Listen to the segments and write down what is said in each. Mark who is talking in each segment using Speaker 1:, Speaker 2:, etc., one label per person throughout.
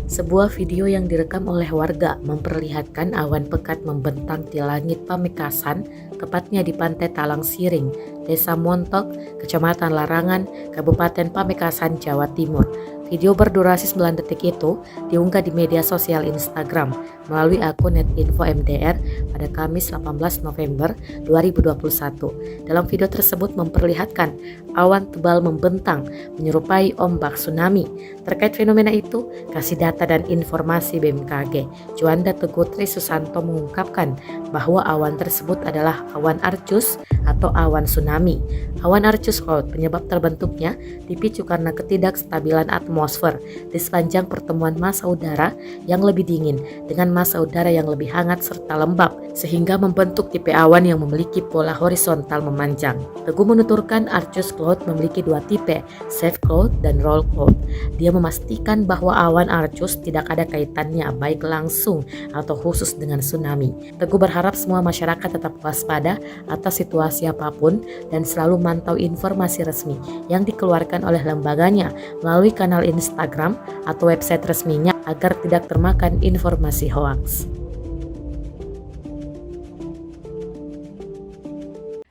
Speaker 1: Sebuah video yang direkam oleh warga memperlihatkan awan pekat membentang di langit Pamekasan, tepatnya di Pantai Talang Siring, Desa Montok, Kecamatan Larangan, Kabupaten Pamekasan, Jawa Timur. Video berdurasi 9 detik itu diunggah di media sosial Instagram melalui akun @info_mdr pada Kamis 18 November 2021. Dalam video tersebut memperlihatkan awan tebal membentang menyerupai ombak tsunami. Terkait fenomena itu, kasih data dan informasi BMKG, Juanda Teguh Tri Susanto mengungkapkan bahwa awan tersebut adalah awan Arcus atau awan tsunami. Awan Arcus Cloud penyebab terbentuknya dipicu karena ketidakstabilan atmosfer di sepanjang pertemuan massa udara yang lebih dingin dengan massa udara yang lebih hangat serta lembab, sehingga membentuk tipe awan yang memiliki pola horizontal memanjang. Teguh menuturkan Arcus Cloud memiliki dua tipe, Safe Cloud dan Roll Cloud. Dia memastikan bahwa awan Arcus tidak ada kaitannya baik langsung atau khusus dengan tsunami. Teguh berharap semua masyarakat tetap waspada atas situasi apapun dan selalu mantau informasi resmi yang dikeluarkan oleh lembaganya melalui kanal Instagram atau website resminya agar tidak termakan informasi hoaks.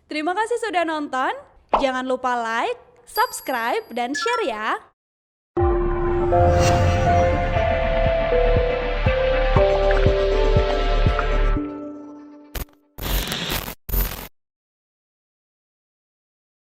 Speaker 2: Terima kasih sudah nonton. Jangan lupa like, subscribe, dan share ya.